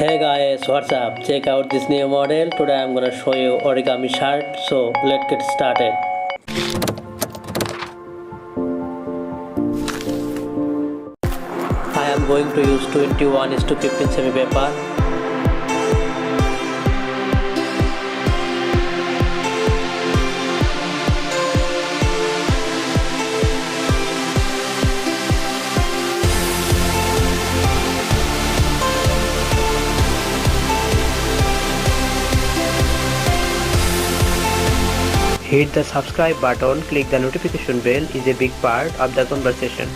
Hey guys, what's up? Check out this new model. Today I'm gonna show you origami shirt. So let's get started. I am going to use 21:15 semi paper. Hit the subscribe button, click the notification bell is a big part of the conversation.